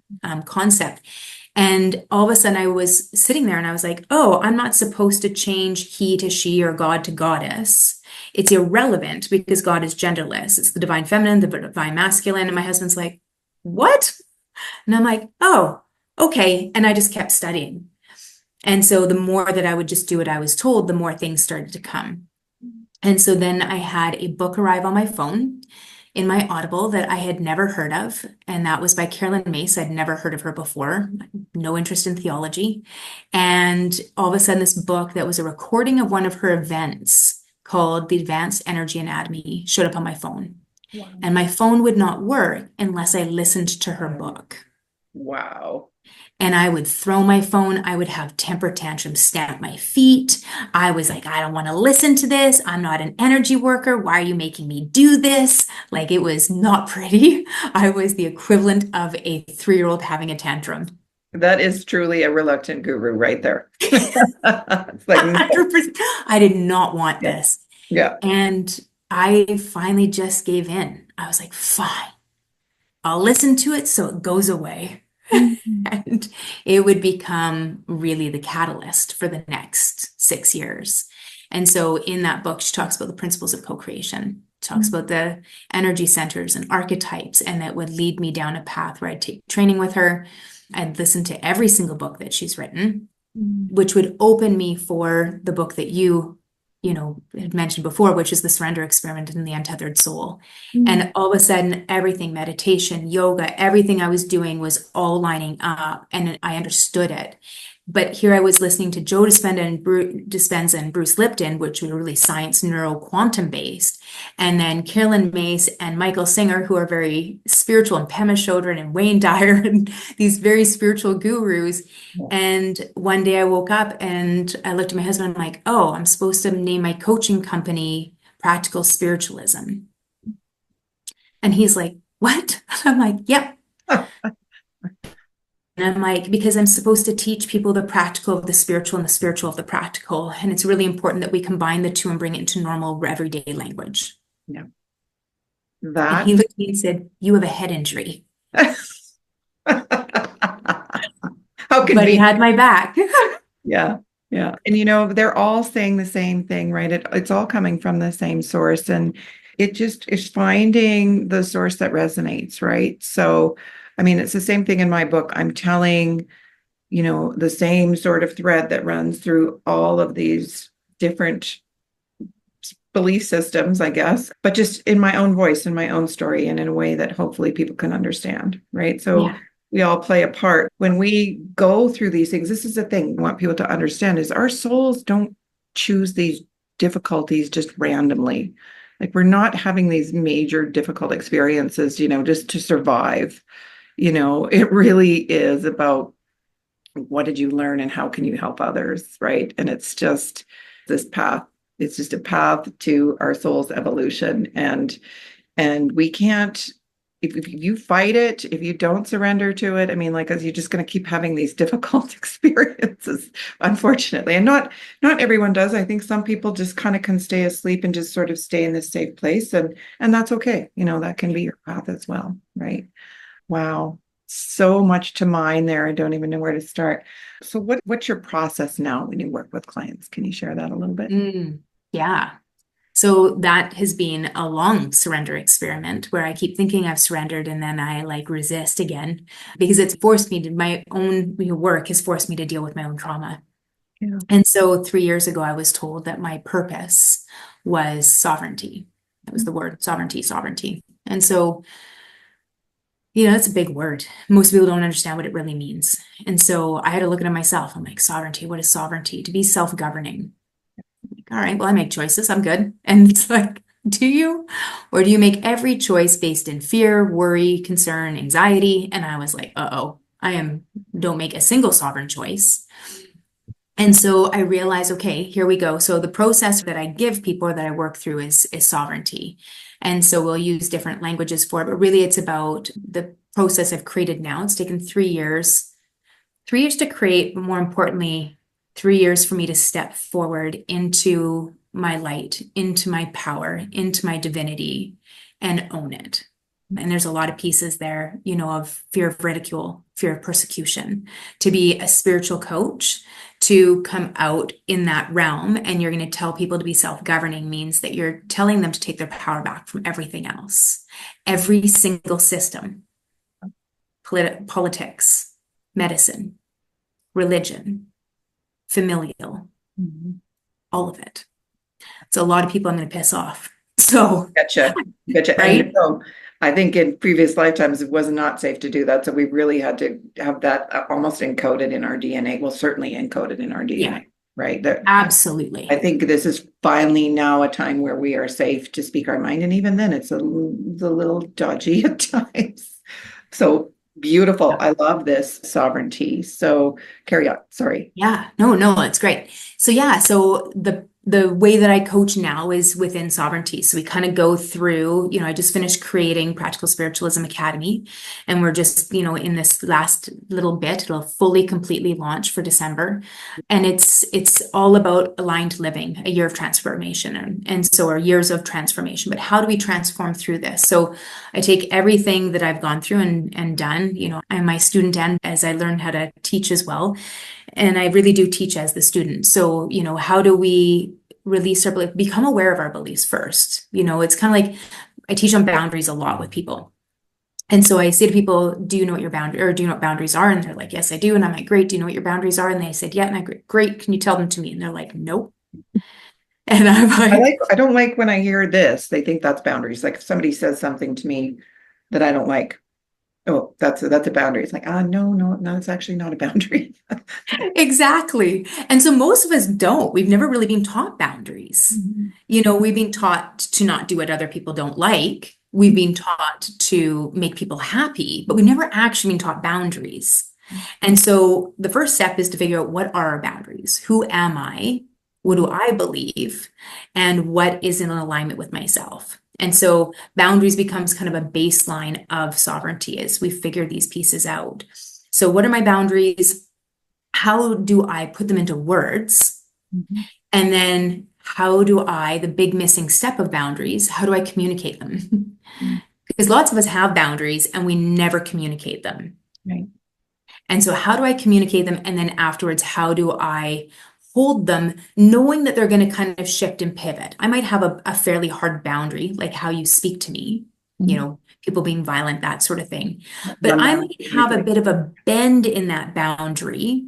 concept. And all of a sudden, I was sitting there and I was like, oh, I'm not supposed to change he to she or God to goddess. It's irrelevant because God is genderless. It's the divine feminine, the divine masculine. And my husband's like, what? And I'm like, oh, okay. And I just kept studying. And so the more that I would just do what I was told, the more things started to come. And so then I had a book arrive on my phone in my Audible that I had never heard of. And that was by Carolyn Mace. I'd never heard of her before, no interest in theology. And all of a sudden, this book that was a recording of one of her events called The Advanced Energy Anatomy showed up on my phone. Wow. And my phone would not work unless I listened to her book. Wow. and I would throw my phone. I would have temper tantrums, stamp my feet. I was like, I don't want to listen to this. I'm not an energy worker. Why are you making me do this? Like, it was not pretty. I was the equivalent of a 3-year-old having a tantrum. That is truly a reluctant guru right there. It's like, no. 100%. I did not want Yeah. this. Yeah. And I finally just gave in. I was like, fine, I'll listen to it so it goes away. Mhm. And it would become really the catalyst for the next 6 years. And so in that book, she talks about the principles of co-creation, talks about the energy centers and archetypes, and that would lead me down a path where I'd take training with her. I'd listen to every single book that she's written, Mhm. which would open me for the book that you had mentioned before, which is The Surrender Experiment and the Untethered Soul. Mhm. And all of a sudden, everything, meditation, yoga, everything I was doing was all lining up, and I understood it. But here I was listening to Joe Dispenza and Bruce Lipton, which were really science, neuro, quantum based. And then Carolyn Mace and Michael Singer, who are very spiritual, and Pema Chodron and Wayne Dyer, and these very spiritual gurus. And one day I woke up and I looked at my husband, I'm like, oh, I'm supposed to name my coaching company Practical Spiritualism. And he's like, what? I'm like, yep. And I'm like, because I'm supposed to teach people the practical of the spiritual and the spiritual of the practical. And it's really important that we combine the two and bring it into normal everyday language. Yeah. And That. he looked at me and said, you have a head injury. How But he convenient. had my back. Yeah. Yeah. And they're all saying the same thing, right? It's all coming from the same source. And it just is finding the source that resonates, right? So, I mean, it's the same thing in my book. I'm telling, the same sort of thread that runs through all of these different belief systems, I guess, but just in my own voice, in my own story, and in a way that hopefully people can understand, right? So Yeah. we all play a part. When we go through these things, this is the thing I want people to understand is our souls don't choose these difficulties just randomly. Like we're not having these major difficult experiences, just to survive. It really is about what did you learn and how can you help others, right? And it's just this path. It's just a path to our soul's evolution. And we can't, if you fight it, if you don't surrender to it, I mean, like, as you're just going to keep having these difficult experiences, unfortunately. And not everyone does. I think some people just kind of can stay asleep and just sort of stay in this safe place. And that's okay. That can be your path as well, right? Wow. So much to mine there. I don't even know where to start. So what's your process now when you work with clients? Can you share that a little bit? Yeah. So that has been a long surrender experiment where I keep thinking I've surrendered and then I like resist again because it's forced me to, my own work has forced me to deal with my own trauma. Yeah. And so 3 years ago, I was told that my purpose was sovereignty. That was the word, sovereignty, sovereignty. And so, it's a big word. Most people don't understand what it really means. And so I had to look at it myself. I'm like, sovereignty, what is sovereignty? To be self-governing. All right, well, I make choices. I'm good. And it's like, do you? Or do you make every choice based in fear, worry, concern, anxiety? And I was like, uh-oh, don't make a single sovereign choice. And so I realized, okay, here we go. So the process that I give people that I work through is sovereignty. And so we'll use different languages for it, but really it's about the process I've created now. It's taken 3 years, 3 years to create, but more importantly, 3 years for me to step forward into my light, into my power, into my divinity, and own it. And there's a lot of pieces there, of fear of ridicule, fear of persecution, to be a spiritual coach, to come out in that realm. And you're going to tell people to be self-governing means that you're telling them to take their power back from everything else, every single system, politics, medicine, religion, familial, Mhm. all of it. So a lot of people I'm going to piss off. So, Gotcha. right? And so I think in previous lifetimes, it was not safe to do that. So we really had to have that almost encoded in our DNA. Well, certainly encoded in our DNA, Yeah, right? absolutely. I think this is finally now a time where we are safe to speak our mind. And even then, it's a little dodgy at times. So Beautiful. I love this sovereignty. So carry on. Sorry. Yeah, no, it's great. So yeah, so the way that I coach now is within sovereignty. So we kind of go through, I just finished creating Practical Spiritualism Academy, and we're just, in this last little bit, it'll fully completely launch for December. And it's all about aligned living, a year of transformation, and so our years of transformation. But how do we transform through this? So I take everything that I've gone through and done, I'm my student, and as I learn how to teach as well. And I really do teach as the student. So, how do we release our belief, become aware of our beliefs first? It's kind of like I teach on boundaries a lot with people. And so I say to people, do you know what your boundary, or do you know what boundaries are? And they're like, yes, I do. And I'm like, great. Do you know what your boundaries are? And they said, yeah. And I go, great. Can you tell them to me? And they're like, nope. And I'm like, I don't like when I hear this. They think that's boundaries. Like if somebody says something to me that I don't like, oh, that's a boundary. It's like, no, it's actually not a boundary. exactly. And so most of us don't. We've never really been taught boundaries. We've been taught to not do what other people don't like. We've been taught to make people happy, but we've never actually been taught boundaries. And so the first step is to figure out, what are our boundaries? Who am I? What do I believe? And what is in alignment with myself? And so boundaries becomes kind of a baseline of sovereignty as we figure these pieces out. So what are my boundaries? How do I put them into words? And then how do the big missing step of boundaries, how do I communicate them? Because lots of us have boundaries and we never communicate them. Right. And so how do I communicate them? And then afterwards, how do I hold them, knowing that they're going to kind of shift and pivot? I might have a fairly hard boundary, like how you speak to me, people being violent, that sort of thing. But I might have a bit of a bend in that boundary.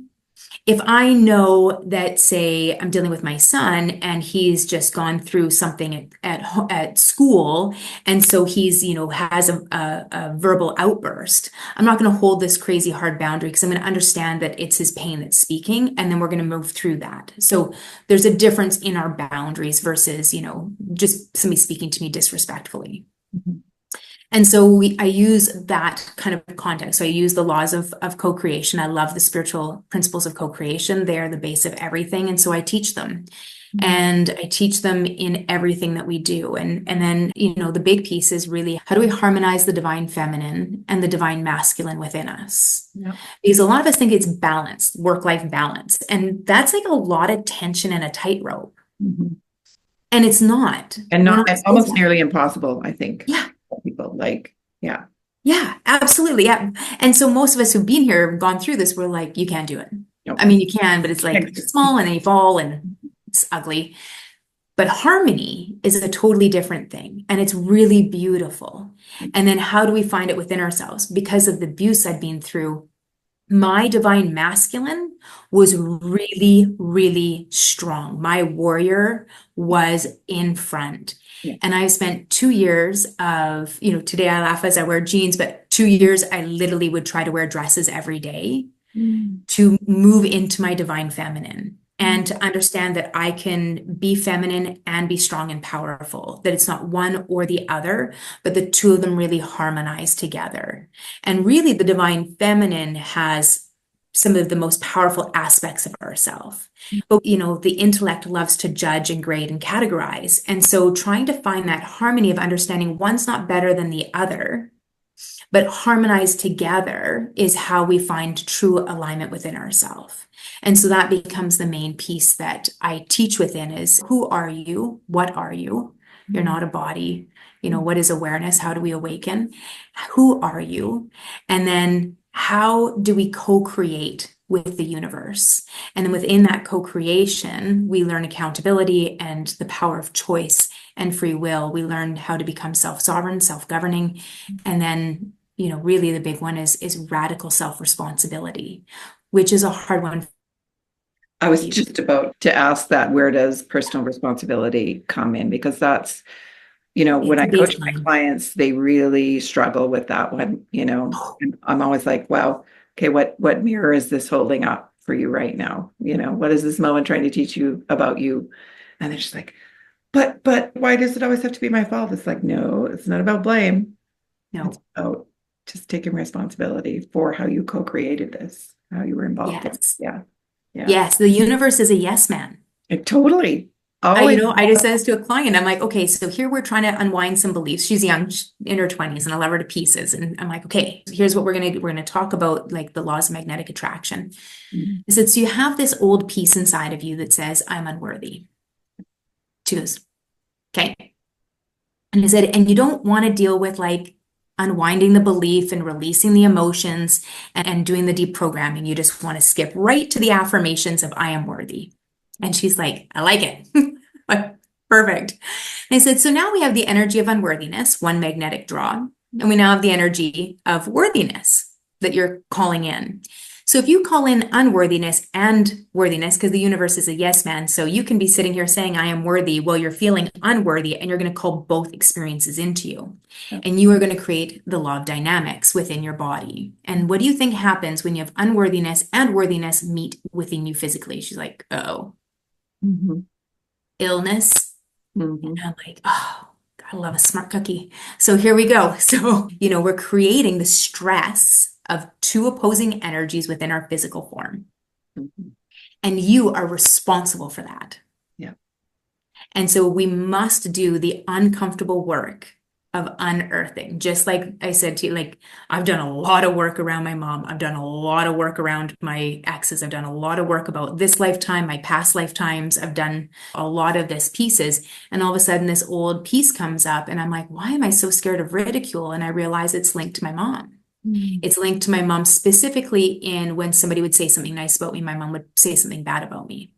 If I know that, say, I'm dealing with my son and he's just gone through something at school, and so he's, has a verbal outburst, I'm not going to hold this crazy hard boundary, because I'm going to understand that it's his pain that's speaking, and then we're going to move through that. So there's a difference in our boundaries versus, just somebody speaking to me disrespectfully. And so I use that kind of context. So I use the laws of co-creation. I love the spiritual principles of co-creation. They are the base of everything. And so I teach them. And I teach them in everything that we do. And then, the big piece is really, how do we harmonize the divine feminine and the divine masculine within us? Yeah. Because a lot of us think it's balanced, work-life balance. And that's like a lot of tension and a tightrope. And it's not. And almost nearly impossible, I think. Yeah. People yeah, absolutely. Yeah. And so most of us who've been here, gone through this, we're like, you can't do it. Nope. I mean, you can, but it's like it's small, and then you fall and it's ugly. But harmony is a totally different thing, and it's really beautiful. And then how do we find it within ourselves? Because of the abuse I've been through, my divine masculine was really, really strong. My warrior was in front. Yeah. And I spent 2 years of, today I laugh as I wear jeans, but 2 years I literally would try to wear dresses every day to move into my divine feminine, and to understand that I can be feminine and be strong and powerful, that it's not one or the other, but the two of them really harmonize together. And really the divine feminine has some of the most powerful aspects of ourselves. But, the intellect loves to judge and grade and categorize. And so trying to find that harmony of understanding one's not better than the other, but harmonized together, is how we find true alignment within ourselves. And so that becomes the main piece that I teach within is, who are you? What are you? You're not a body. What is awareness? How do we awaken? Who are you? And then how do we co-create with the universe? And then within that co-creation, we learn accountability and the power of choice and free will. We learn how to become self-sovereign, self-governing. And then, really the big one is radical self-responsibility, which is a hard one. I was just about to ask that. Where does personal responsibility come in? Because that's, when I coach my clients, they really struggle with that one, and I'm always like, wow, okay, what mirror is this holding up for you right now? What is this moment trying to teach you about you? And they're just like, but why does it always have to be my fault? It's like, no, it's not about blame. No. It's about just taking responsibility for how you co-created this, how you were involved in. Yes. Yeah. Yeah. Yes. The universe is a yes man. Totally. I, you Always. know, I just said this to a client. I'm like, okay, so here we're trying to unwind some beliefs. She's young, in her 20s, and I love her to pieces. And I'm like, okay, here's what we're gonna do. We're gonna talk about like the laws of magnetic attraction. Mhm. I said, so you have this old piece inside of you that says, I'm unworthy. She goes, okay. And I said, and you don't want to deal with like unwinding the belief and releasing the emotions and doing the deprogramming. You just want to skip right to the affirmations of I am worthy. And she's like, I like it. Like, perfect. And I said, so now we have the energy of unworthiness, one magnetic draw, and we now have the energy of worthiness that you're calling in. So if you call in unworthiness and worthiness, because the universe is a yes man, so you can be sitting here saying, I am worthy, while you're feeling unworthy, and you're going to call both experiences into you. And you are going to create the law of dynamics within your body. And what do you think happens when you have unworthiness and worthiness meet within you physically? She's like, oh, Mhm. illness. Mhm. And I'm like, oh, I love a smart cookie. So here we go. So, we're creating the stress of two opposing energies within our physical form. Mhm. And you are responsible for that. Yeah. And so we must do the uncomfortable work of unearthing. Just like I said to you, like I've done a lot of work around my mom. I've done a lot of work around my exes. I've done a lot of work about this lifetime, my past lifetimes. I've done a lot of this pieces. And all of a sudden this old piece comes up and I'm like, why am I so scared of ridicule? And I realize it's linked to my mom. Mhm. It's linked to my mom specifically in when somebody would say something nice about me, my mom would say something bad about me.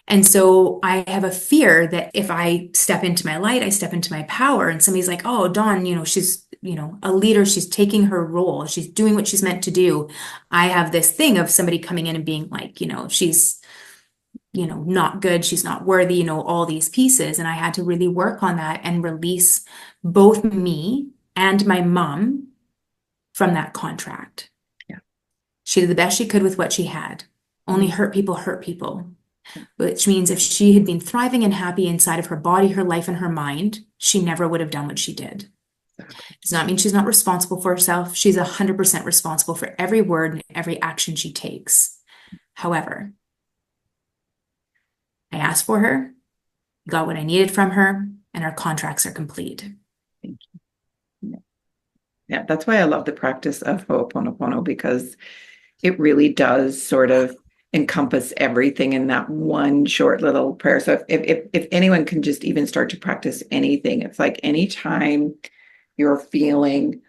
And so I have a fear that if I step into my light, I step into my power, and somebody's like, oh, Dawn, she's, a leader, she's taking her role, she's doing what she's meant to do. I have this thing of somebody coming in and being like, she's, not good, she's not worthy, all these pieces. And I had to really work on that and release both me and my mom from that contract. Yeah. She did the best she could with what she had. Only Mhm. hurt people. Which means if she had been thriving and happy inside of her body, her life, and her mind, she never would have done what she did. Exactly. Does not mean she's not responsible for herself. She's 100% responsible for every word and every action she takes. However, I asked for her, got what I needed from her, and our contracts are complete. Thank you. Yeah. Yeah, that's why I love the practice of Ho'oponopono, because it really does sort of encompass everything in that one short little prayer. So if anyone can just even start to practice anything, it's like anytime you're feeling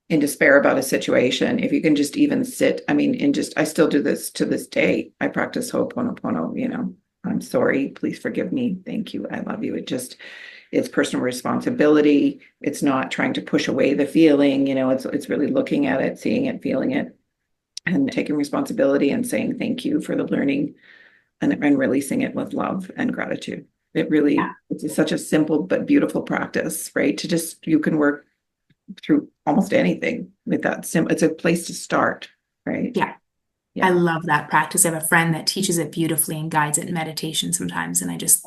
in despair about a situation, if you can just even sit, I mean, and just, I still do this to this day. I practice Ho'oponopono, I'm sorry, please forgive me, thank you, I love you. It's personal responsibility. It's not trying to push away the feeling, it's really looking at it, seeing it, feeling it, and taking responsibility and saying thank you for the learning, and releasing it with love and gratitude. Yeah. It's such a simple but beautiful practice, right? You can work through almost anything with that. It's a place to start, right? Yeah. I Yeah. love that practice. I have a friend that teaches it beautifully and guides it in meditation sometimes. And it's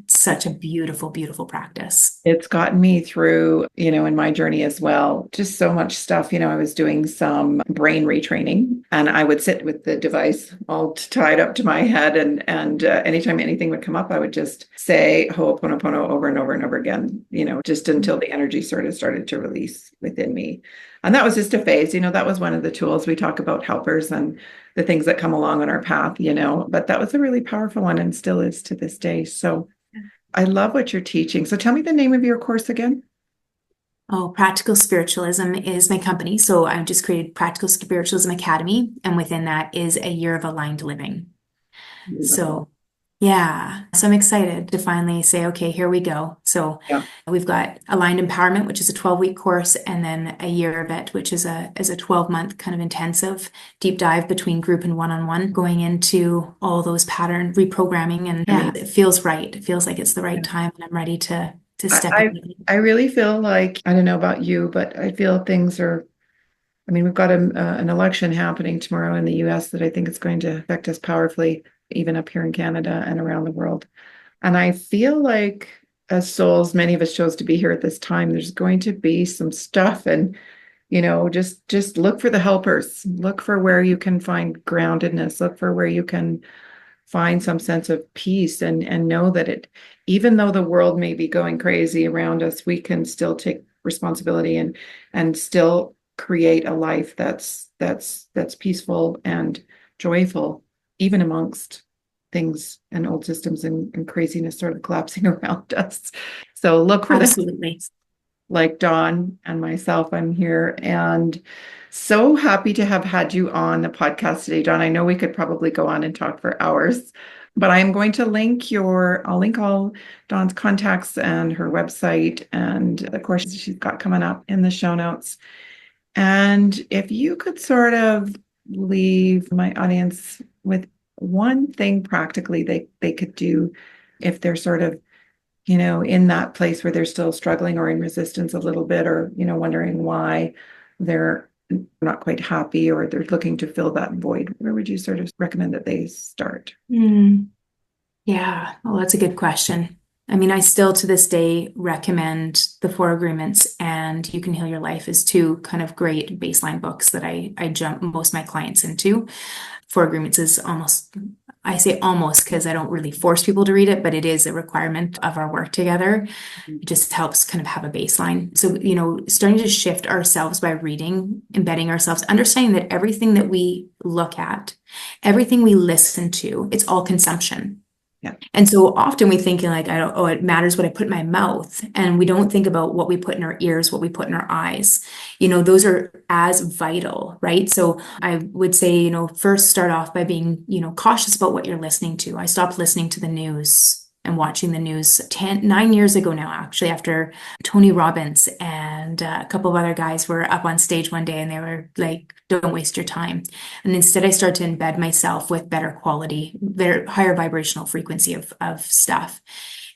such a beautiful, beautiful practice. It's gotten me through, in my journey as well, just so much stuff. I was doing some brain retraining, and I would sit with the device all tied up to my head. And anytime anything would come up, I would just say Ho'oponopono over and over and over again, just until the energy sort of started to release within me. And that was just a phase, that was one of the tools. We talk about helpers and the things that come along on our path, but that was a really powerful one and still is to this day. So I love what you're teaching. So tell me the name of your course again. Oh, Practical Spiritualism is my company. So I've just created Practical Spiritualism Academy. And within that is a year of aligned living. Beautiful. So yeah, so I'm excited to finally say, okay, here we go. So Yeah. we've got Aligned Empowerment, which is a 12-week course, and then a year of it, which is a 12-month kind of intensive deep dive between group and one-on-one, going into all those pattern reprogramming. And yeah, it feels right. It feels like it's the right time, and I'm ready to step I, in. I really feel like, I don't know about you, but I feel things are, I mean, we've got an election happening tomorrow in the US that I think is going to affect us powerfully, even up here in Canada and around the world. And I feel like as souls, many of us chose to be here at this time, there's going to be some stuff. And just look for the helpers, look for where you can find groundedness, look for where you can find some sense of peace and know that even though the world may be going crazy around us, we can still take responsibility and still create a life that's peaceful and joyful, even amongst things and old systems and craziness sort of collapsing around us. So look for the Absolutely. like Dawn and myself, I'm here and so happy to have had you on the podcast today, Dawn. I know we could probably go on and talk for hours, but I'm going to I'll link all Dawn's contacts and her website and the courses she's got coming up in the show notes. And if you could sort of leave my audience with one thing practically they could do if they're sort of in that place where they're still struggling or in resistance a little bit, or, wondering why they're not quite happy or they're looking to fill that void, where would you sort of recommend that they start? Yeah, well, that's a good question. I mean, I still to this day recommend the Four Agreements and You Can Heal Your Life as two kind of great baseline books that I jump most of my clients into. Four Agreements is I say almost because I don't really force people to read it, but it is a requirement of our work together. It just helps kind of have a baseline. So, starting to shift ourselves by reading, embedding ourselves, understanding that everything that we look at, everything we listen to, it's all consumption. Yeah. And so often we think like, it matters what I put in my mouth. And we don't think about what we put in our ears, what we put in our eyes. Those are as vital, right? So I would say, first start off by being, cautious about what you're listening to. I stopped listening to the news and watching the news 9 years ago now, actually, after Tony Robbins and a couple of other guys were up on stage one day and they were like, don't waste your time. And instead I started to embed myself with better quality, better, higher vibrational frequency of stuff.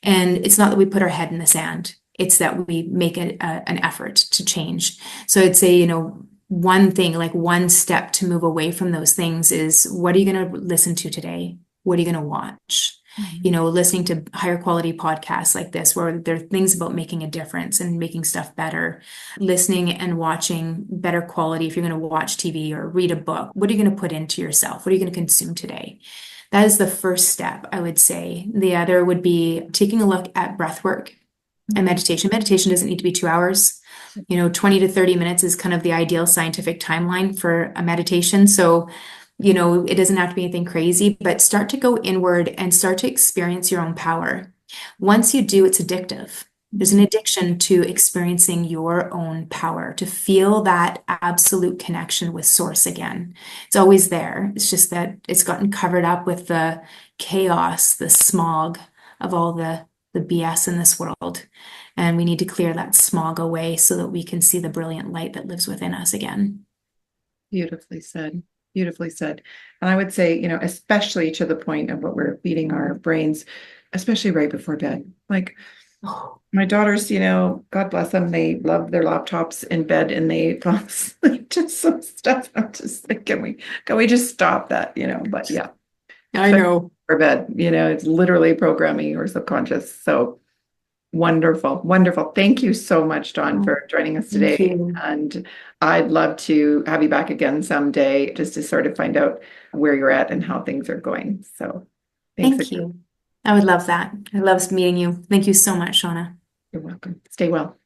And it's not that we put our head in the sand. It's that we make an effort to change. So I'd say, one thing, like one step to move away from those things is, what are you going to listen to today? What are you going to watch? Listening to higher quality podcasts like this, where there are things about making a difference and making stuff better, listening and watching better quality. If you're going to watch TV or read a book, what are you going to put into yourself? What are you going to consume today? That is the first step, I would say. The other would be taking a look at breath work and meditation. Meditation doesn't need to be 2 hours. 20 to 30 minutes is kind of the ideal scientific timeline for a meditation. So it doesn't have to be anything crazy, but start to go inward and start to experience your own power. Once you do, it's addictive. There's an addiction to experiencing your own power, to feel that absolute connection with source again. It's always there. It's just that it's gotten covered up with the chaos, the smog of all the BS in this world. And we need to clear that smog away so that we can see the brilliant light that lives within us again. Beautifully said. Beautifully said. And I would say, especially to the point of what we're feeding our brains, especially right before bed. Like my daughters, God bless them, they love their laptops in bed and they fall asleep to some stuff. I'm just like, can we just stop that, but yeah. I know. For bed, it's literally programming your subconscious. So wonderful. Wonderful. Thank you so much, Dawn, for joining us today. And I'd love to have you back again someday just to sort of find out where you're at and how things are going. So thanks Thank you. I would love that. I love meeting you. Thank you so much, Shauna. You're welcome. Stay well.